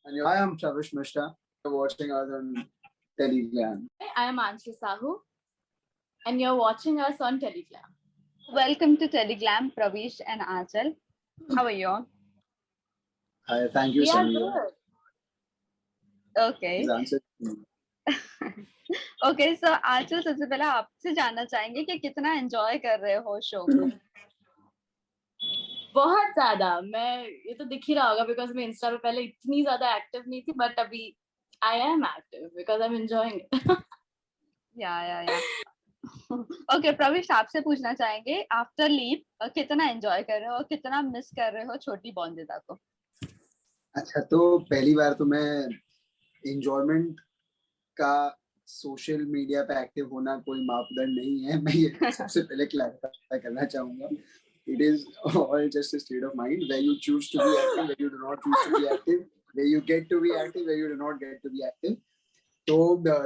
And hi, I'm Travis Mishra. You're watching us on Telegram. I am Anshul Sahu, and you're watching us on Telegram. Welcome to Telegram, Pravish and Achal. How are you all? Hi, thank you, We are Samira. good. Okay. Okay, so Achal सबसे पहले आपसे जानना चाहेंगे कि कितना enjoy कर रहे हो शो को? बहुत ज्यादा। मैं ये तो दिख ही रहा होगा बिकॉज मैं इंस्टा पे पहले इतनी ज्यादा एक्टिव नहीं थी, बट अभी I am active because I am enjoying it. या ओके, प्रविश आपसे पूछना चाहेंगे आफ्टर लीव कितना एंजॉय कर रहे हो और कितना मिस कर रहे हो छोटी बॉन्दिता को? अच्छा, तो पहली बार तो मैं एंजॉयमेंट का सोशल मीडिया पे एक्टिव होना कोई मापदंड नहीं है। मैं ये सबसे पहले क्लैरिफाई करना चाहूंगा। It is all just a state of mind where you choose to be active, where you do not choose to be active, where you get to be active, where you do not get to be active. तो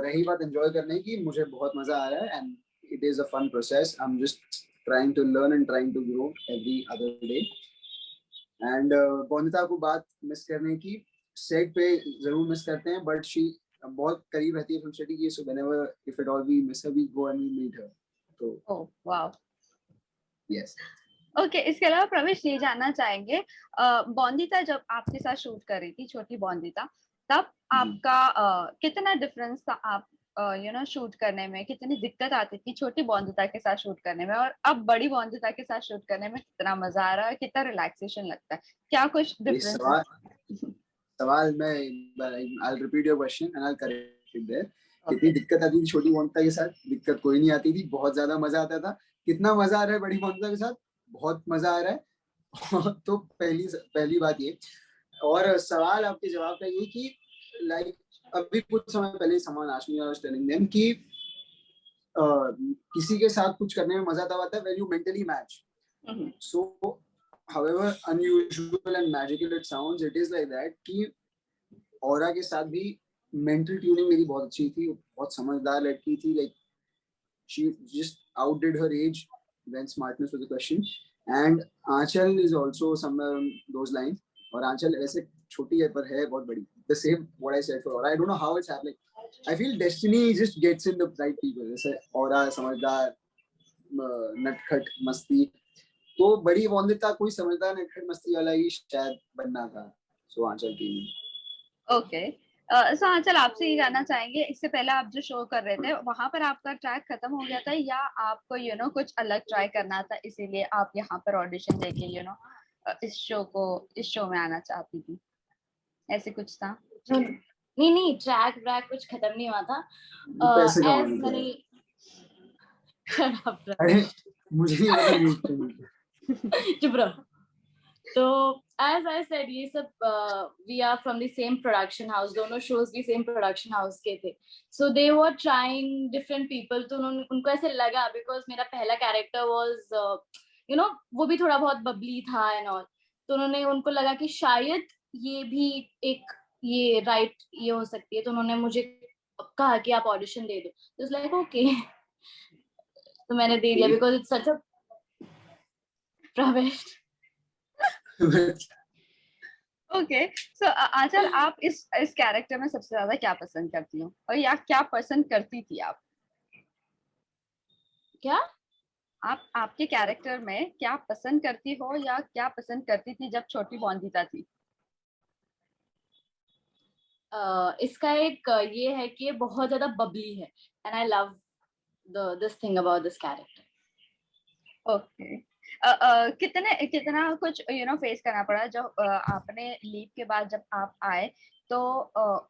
रही बात enjoy करने की, मुझे बहुत मजा आ रहा है and it is a fun process. I'm just trying to learn and trying to grow every other day. And Bondita को बात मिस करने की, सेट पे जरूर मिस करते हैं, बट शी बहुत करीब रहती है फिल्म सिटी की, so whenever if at all we miss her, we go and we meet her. तो ओह वाओ, yes. ओके, इसके अलावा प्रवेश ये जानना चाहेंगे बॉन्दिता जब आपके साथ शूट कर रही थी, छोटी बॉन्दिता, तब आपका कितना डिफरेंस था? आप शूट करने में कितनी दिक्कत आती थी छोटी बॉन्दिता के साथ शूट करने में, और अब बड़ी बॉन्दिता के साथ शूट करने में कितना मजा आ रहा है, कितना रिलैक्सेशन लगता है, क्या कुछ डिफरेंस? सवाल मैं I'll repeat your question and I'll correct it there. कितनी दिक्कत आती थी छोटी बॉन्दिता के साथ? दिक्कत कोई नहीं आती थी, बहुत ज्यादा मजा आता था। कितना मजा आ रहा है बड़ी बॉन्दिता के साथ? बहुत मजा आ रहा है। तो पहली बात ये, और सवाल आपके जवाब का ये कि लाइक अभी कुछ समय पहले someone asked me, I was telling them कि किसी के साथ कुछ करने में मजा तब आता है when you mentally match. So however unusual and magical it sounds, it is like that कि औरा के साथ भी मेंटल ट्यूनिंग मेरी बहुत अच्छी थी, बहुत समझदार लड़की थी, like she just outdid her age when smartness was a question. And Aanchal is also somewhere on those lines, और आंचल ऐसे छोटी है पर है बहुत बड़ी. The same what I said for Aura. I don't know how it's happening. I feel destiny just gets in the right people. जैसे Aura समझदार, नटखट, मस्ती, तो बड़ी बॉन्दिता कोई समझदार नटखट मस्ती वाला ही शायद बनना था. सो आंचल की. ओके, सो आंचल आपसे ये जानना चाहेंगे, इससे पहले आप जो शो कर रहे थे वहां पर आपका ट्रैक खत्म हो गया था या आपको कुछ अलग ट्राई करना था, इसीलिए आप यहाँ पर ऑडिशन देके इस शो में आना चाहती थी, ऐसे कुछ था? नहीं, ट्रैक व्रैक कुछ खत्म नहीं हुआ था। पैसे कमाने अरे मुझे नहीं पता म्यूट करना। चुप रहो। तो as I said, ये सब we are from the same production house, दोनों shows भी same production house के थे, so they were trying different people. तो उनको ऐसे लगा because मेरा पहला character was वो भी थोड़ा बहुत bubbly था and all, तो उनको लगा कि शायद ये भी एक ये right ये हो सकती है, तो उन्होंने मुझे कहा कि आप audition दे दो, तो it's like okay. तो मैंने दे दिया because it's such a Pravesh. Okay, so Aanchal आप इस कैरेक्टर में सबसे ज्यादा क्या पसंद करती हो, और या क्या पसंद करती थी आप? क्या आप आपके कैरेक्टर में क्या पसंद करती हो या क्या पसंद करती थी जब छोटी बॉन्दिता थी? इसका एक ये है कि ये बहुत ज्यादा बबली है and I love this thing about this character. Okay, कितना कुछ फेस करना पड़ा जब आपने लीव के बाद जब आप आए, तो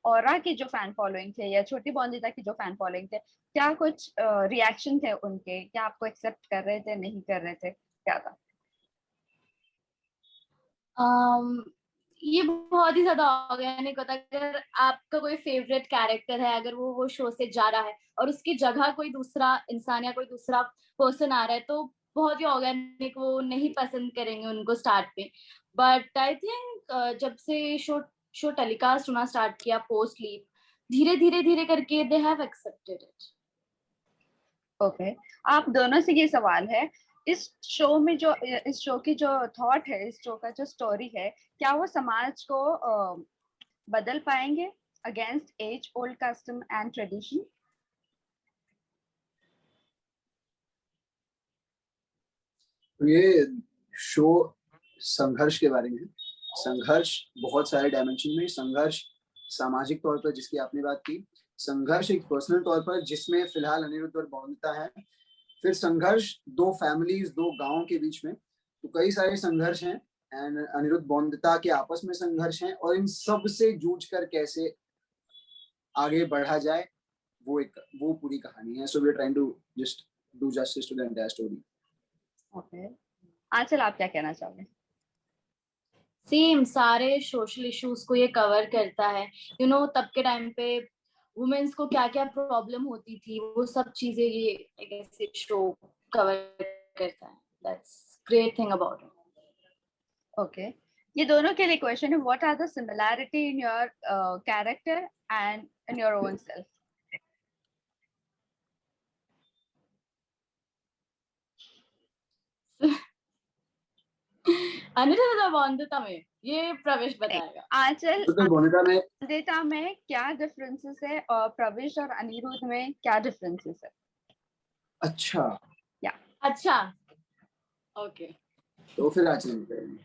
औरा की जो फैन फॉलोइंग थे या छोटी बॉन्दिता की जो फैन फॉलोइंग थे, क्या कुछ रिएक्शन थे उनके? क्या आपको एक्सेप्ट कर रहे थे, नहीं कर रहे थे, क्या था? ये बहुत ही ज्यादा ऑर्गेनिक होता है। अगर आपका कोई फेवरेट कैरेक्टर है, अगर वो शो से जा रहा है और उसकी जगह कोई दूसरा इंसान या कोई दूसरा पर्सन आ रहा है, तो बहुत ही ऑर्गेनिक, वो नहीं पसंद करेंगे उनको स्टार्ट पे। बट आई थिंक जब से शो टेलीकास्ट होना स्टार्ट किया पोस्ट लीव, धीरे करके they have accepted it. Okay, आप दोनों से ये सवाल है, इस शो की जो थॉट है, इस शो का जो स्टोरी है, क्या वो समाज को बदल पाएंगे against age old custom and tradition? तो ये शो संघर्ष के बारे में है। संघर्ष बहुत सारे डायमेंशन में, संघर्ष सामाजिक तौर पर जिसकी आपने बात की, संघर्ष एक पर्सनल तौर पर जिसमें फिलहाल अनिरुद्ध और बॉन्दिता है, फिर संघर्ष दो फैमिलीज, दो गांव के बीच में, तो कई सारे संघर्ष हैं एंड अनिरुद्ध बॉन्दिता के आपस में संघर्ष हैं, और इन सब से जूझ कर कैसे आगे बढ़ा जाए वो पूरी कहानी है। So we are trying to just do justice to the entire story. Okay, Aanchal आप क्या कहना चाहोगे? सेम, सारे सोशल इश्यूज को ये कवर करता है। यू नो तब के टाइम पे वुमेन्स को क्या क्या प्रॉब्लम होती थी, वो सब चीजें ये आई गेस ये शो कवर करता है। That's great thing about it. Okay, ये दोनों के लिए क्वेश्चन है, what are the similarity in your character and in your own self? Aniruddh और बॉन्दिता में ये प्रवेश बताएगा। आंचल, तो बॉन्दिता में क्या डिफरेंसेस है और प्रवेश और अनिरुद्ध में क्या डिफरेंसेस है? अच्छा अच्छा, ओके, तो फिर आंचल करेंगे।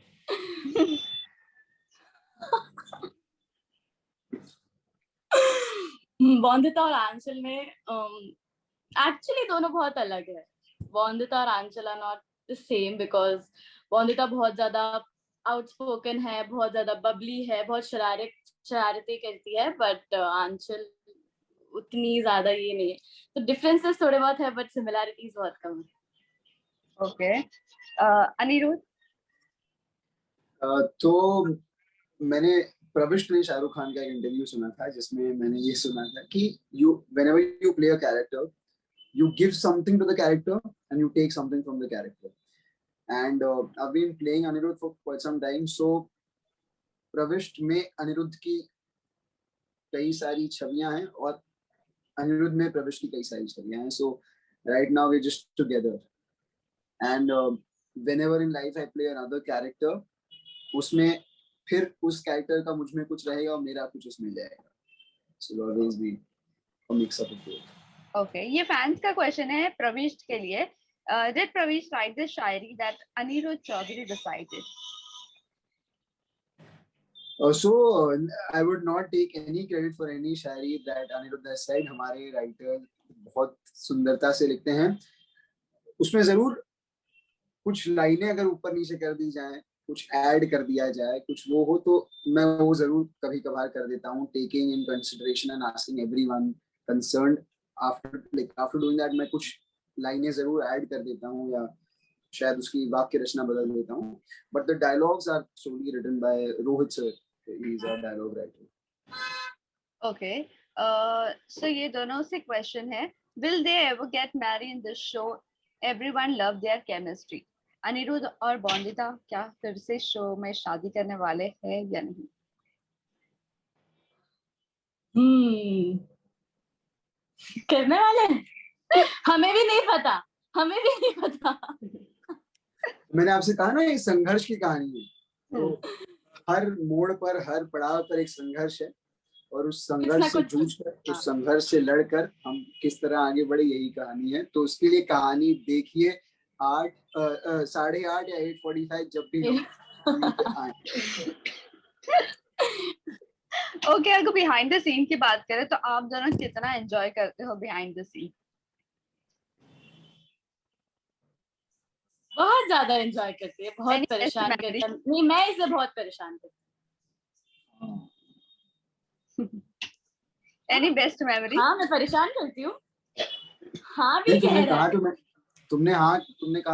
बॉन्दिता और आंचल में एक्चुअली दोनों बहुत अलग है। बॉन्दिता और Aanchal are not the same because Bondita बहुत ज्यादा आउटस्पोकन है, बहुत ज्यादा बबली है, बहुत शरारतें करती है, बट आंचल उतनी ज्यादा ये नहीं है। तो डिफरेंसेस थोड़े बहुत है बट सिमिलैरिटीज बहुत कम है। ओके, अनिरुद्ध? तो मैंने प्रविष्ट ने शाहरुख खान का एक इंटरव्यू सुना था जिसमें मैंने ये सुना था कि whenever you play a character, you give something to the character and you take something from the character. And I've been playing Anirudh for quite some time, so प्रविष्ट में अनिरुद्ध की कई सारी छवियां हैं और अनिरुद्ध में प्रविष्ट की कई सारी छवियां हैं। So right now we're just together, and whenever in life I play another character, उसमें फिर उस कैरेक्टर का मुझ में कुछ रहेगा और मेरा कुछ उसमें जाएगा। So it'll always be a mix up of both. Okay, ये फैंस का क्वेश्चन है प्रविश के लिए। Did Pravish write the Shayari that Anirudh Chaudhary recited? So I would not take any credit for any Shayari that Anirudh has said. हमारे writer बहुत सुंदरता से लिखते हैं, उसमें जरूर कुछ लाइनें अगर ऊपर नीचे कर दी जाएं, कुछ ऐड कर दिया जाए, कुछ वो हो तो मैं वो जरूर कभी कभार कर देता हूँ, taking in consideration and asking everyone concerned after doing that मैं कुछ लाइनें जरूर ऐड कर देता हूँ या शायद उसकी वाक्य रचना बदल देता हूँ, but the dialogues are solely written by Rohit sir, he is a dialogue writer. Okay, so ये दोनों से क्वेश्चन है, will they ever get married in this show? Everyone love their chemistry. Anirudh और बॉन्दिता क्या फिर से शो में शादी करने वाले हैं या नहीं? करने वाले हमें भी नहीं पता, हमें भी नहीं पता। मैंने आपसे कहा ना ये संघर्ष की कहानी है, तो हर मोड़ पर, हर पड़ाव पर एक संघर्ष है और उस संघर्ष से जूझकर, उस संघर्ष से लड़कर हम किस तरह आगे बढ़े, यही कहानी है। तो उसके लिए कहानी देखिए 8:30 या 8:45 जब भी आए। ओके, अगर बिहाइंड द सीन की बात करें तो आप दोनों कितना एंजॉय करते हो बिहाइंड द सीन? बहुत ज्यादा एंजॉय करती है, बहुत परेशान करती है। नहीं, मैं इसे बहुत परेशान करती हूँ। Any best memory? हाँ, मैं परेशान करती हूँ। हाँ भी कह रहा है। तुमने कहा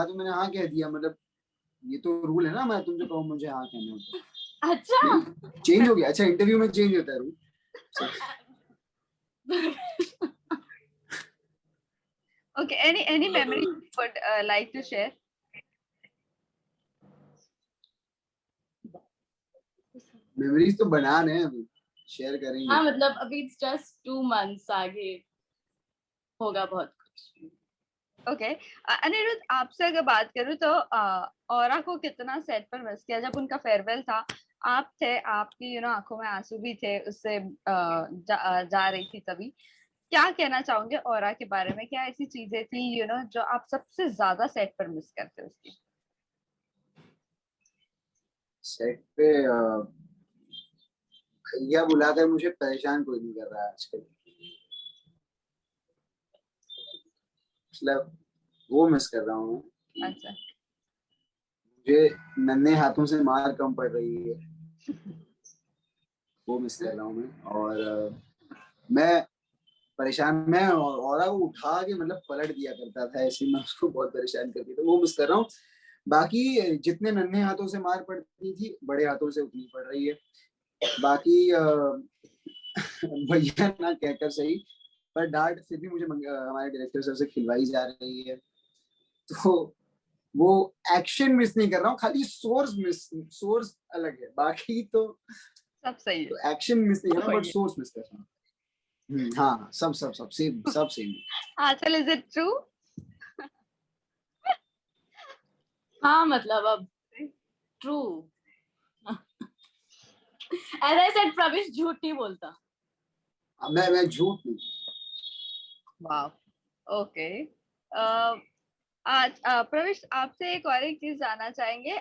तो मैंने हाँ कह दिया, मतलब ये तो रूल है ना, मैं तुम जो कहूँ मुझे हाँ कहना होता है। अच्छा, चेंज हो गया। अच्छा, इंटरव्यू में चेंज होता है rule. Okay, any memory you would like to share? Memories तो बना रहे हैं, अभी शेयर करेंगे। हाँ, मतलब अभी it's just 2 months, आगे होगा बहुत कुछ। ओके, अनिरुद्ध आपसे अगर बात करूँ तो औरा को कितना सेट पर मिस किया जब उनका फेयरवेल था? आप थे, आपकी आंखों में आंसू भी थे, उससे जा रही थी तभी। क्या कहना चाहोगे ऑरा के बारे में? क्या ऐसी चीजें थी जो आप सबसे ज्यादा सेट पर मिस करते हो उसकी? सेट पे भैया बुलाकर मुझे परेशान कोई नहीं कर रहा है आजकल, मतलब वो मिस कर रहा हूँ। अच्छा। मुझे नन्हे हाथों से मार कम पड़ रही है, वो मिस कर रहा हूँ मैं। और मैं परेशान, मैं और वो उठा के मतलब पलट दिया करता था ऐसे, मैं उसको बहुत परेशान करती थी, वो मिस कर रहा हूँ। बाकी जितने नन्हे हाथों से मार पड़ती थी, बड़े हाथों से उतनी पड़ रही है। बाकी भैया ना कहकर सही, पर डांट फिर भी मुझे हमारे डायरेक्टर सर से खिलवाई जा रही है। तो वो एक्शन मिस नहीं कर रहा हूँ, खाली सोर्स अलग है, बाकी तो सब सही है। एक्शन मिस नहीं कर रहा हूँ, बट वही है। सोर्स मिस कर रहा हूँ। हाँ, सब सब सब सेम, सब same. Aanchal, is it true? हाँ मतलब अब ट्रू। एज आई सेड, प्रवेश झूठ नहीं बोलता। मैं झूठ नहीं। वाह, ओके। आज प्रवेश, आपसे एक चीज जानना चाहेंगे।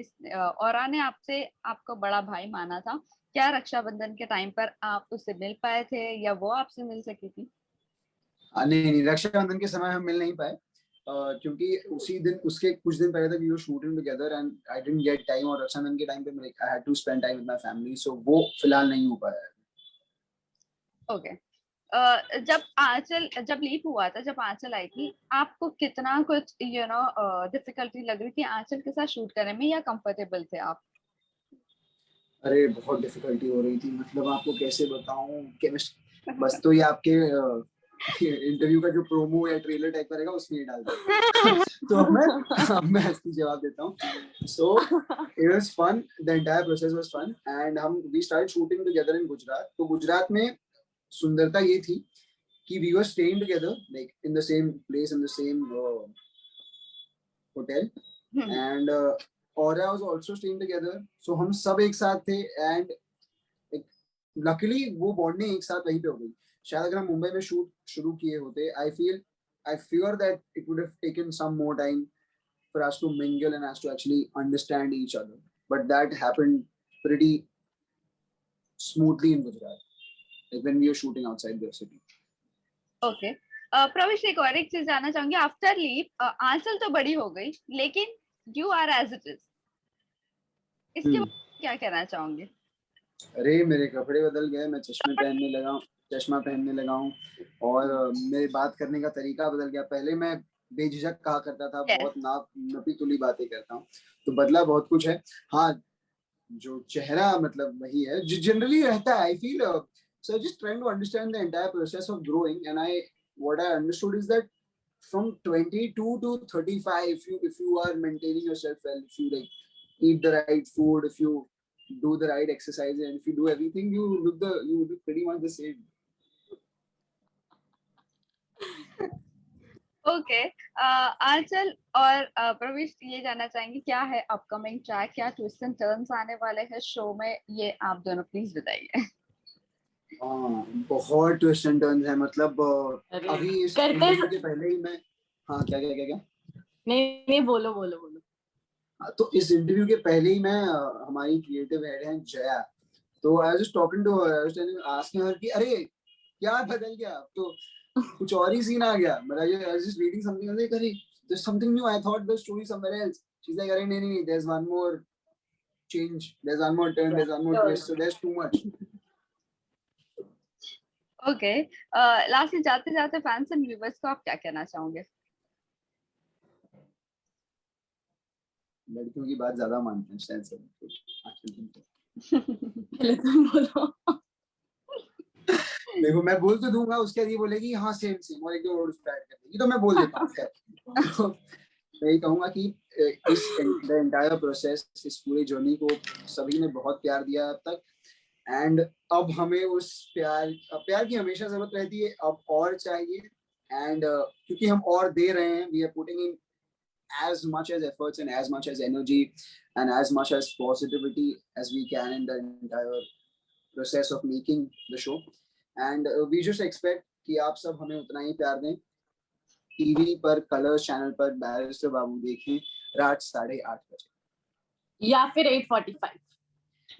इस औरा ने आपसे आपको बड़ा भाई माना था, क्या रक्षाबंधन के टाइम पर आप उससे मिल पाए थे या वो आपसे मिल सकी थी? नहीं नहीं, रक्षाबंधन के समय हम मिल नहीं पाए, क्योंकि उसी दिन, उसके कुछ दिन पहले तक we were shooting together and I didn't get time, और रक्षाबंधन के टाइम पे I had to spend time with my family, so वो फिलहाल नहीं हो पाया। ओके। जब लीप हुआ था, जब आंचल आई थी, आपको कितना कुछ डिफिकल्टी लग रही थी आंचल के साथ शूट करने में, या कंफर्टेबल थे आप? अरे बहुत डिफिकल्टी हो रही थी, मतलब आपको कैसे बताऊं, केमिस्ट बस तो ये आपके इंटरव्यू का जो प्रोमो या ट्रेलर टाइप करेगा उसमें ही डाल दो। तो अब मैं असली जवाब देता हूँ। So it was fun, the entire process was fun, and we start shooting together in Gujarat. तो गुजरात में सुंदरता ये थी कि we were staying together, like in the same place, in the same hotel, and Aura was also staying together, so हम सब एक साथ थे, एंड लकीली वो बॉन्डिंग एक साथ वहीं पे हो गई। शायद अगर हम मुंबई में शूट शुरू किए होते, आई fear that it would have taken some more time for us to mingle and us to actually understand each other, but that happened pretty smoothly in Gujarat, like when we were shooting outside the city. Okay. प्रवेश, एक चीज जानना चाहूंगी। After leap आंचल तो बड़ी हो गई, लेकिन you are as it is, इसके बारे में क्या कहना चाहोगे? अरे मेरे कपड़े बदल गए, मैं चश्मा पहनने लगा हूँ, और मेरे बात करने का तरीका बदल गया। पहले मैं बेझिझक कहा करता था, Yes. बहुत नपी तुली बातें करता हूँ, तो बदला बहुत कुछ है। हाँ, जो चेहरा मतलब वही है जो जनरली रहता है, I feel. So just trying to understand the entire process of growing, and what I understood is that from 22 to 35, if you are maintaining yourself well, if you like eat the right food, if you do the right exercise, and if you do everything, you look pretty much the same. Okay. Aanchal और प्रवेश, ये जानना चाहेंगे क्या है upcoming track, क्या twist and turns आने वाले हैं शो में, ये आप दोनों प्लीज बताइए। हाँ, बहुत ट्विस्ट एंड टर्न्स है, मतलब अभी इस इंटरव्यू के पहले ही मैं, हाँ क्या क्या क्या क्या नहीं बोलो बोलो बोलो। तो इस इंटरव्यू के पहले ही मैं, हमारी क्रिएटिव हेड है जया, तो I was just talking to her, I was telling, asking her कि अरे क्या बदल गया, अब तो कुछ और ही सीन आ गया। मतलब आई was just reading something, I was like, there's something new, I thought the story somewhere else. She's like, अरे नहीं, there's one more change, there's one more turn, there's one more twist, so there's too much. Okay. Last में जाते जाते fans and viewers को आप क्या कहना चाहोगे? लड़कियों की बात ज्यादा मानते हैं शायद सब पहले तुम बोलो। देखो, मैं बोल तो दूंगा, उसके बाद ये बोलेगी हाँ सेम सेम, और एक दो वर्ड उस पर ऐड कर देगी, तो मैं बोल देता हूँ। तो मैं ये कहूंगा कि इस द एंटायर प्रोसेस, इस पूरी जर्नी को सभी ने बहुत प्यार दिया अब तक, एंड अब हमें उस प्यार की हमेशा जरूरत रहती है, अब और चाहिए, एंड क्योंकि हम और दे रहे हैं, we are putting in as much as efforts and as much as energy and as much as positivity as we can in the entire process of making the show. And we just expect कि आप सब हमें उतना ही प्यार दें. TV पर Colors channel पर barrister बाबू देखें रात 8:30 बजे या फिर 8:45.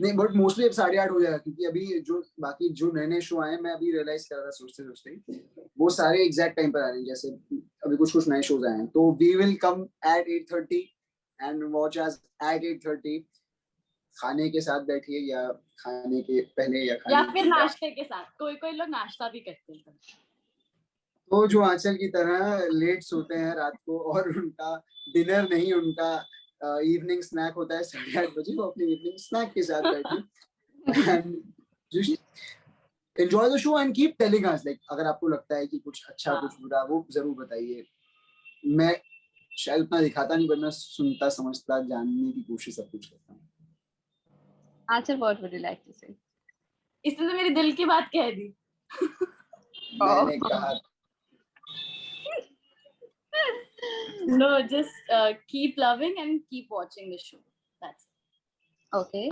नहीं, बट मोस्टली अब 8:30 हो जाएगा क्योंकि अभी जो बाकी जो नए शो आए मैं अभी रियलाइज कर रहा था सोचते वो सारे एग्जैक्ट टाइम पर आ रहे हैं. जैसे अभी कुछ नए शोज आए हैं तो we will come at 8:30 and watch us at 8:30. खाने के साथ बैठिए या खाने के पहले या खाने या फिर नाश्ते के साथ. कोई लोग नाश्ता भी करते हैं. तो जो आंचल की तरह लेट सोते हैं रात को और उनका डिनर नहीं, उनका इवनिंग स्नैक होता है 8:30 बजे, वो अपने इवनिंग स्नैक के साथ बैठे and just enjoy the show and keep telling us. Like अगर आपको लगता है कि कुछ अच्छा कुछ बुरा वो जरूर बताइए. मैं शायद उतना दिखाता नहीं पर मैं सुनता समझता जानने की कोशिश सब कुछ करता हूँ. आंचल, what would you like to say? इसने तो मेरे दिल की बात कह दी. मैंने कहा no, just keep loving and keep watching the show. That's it. Okay.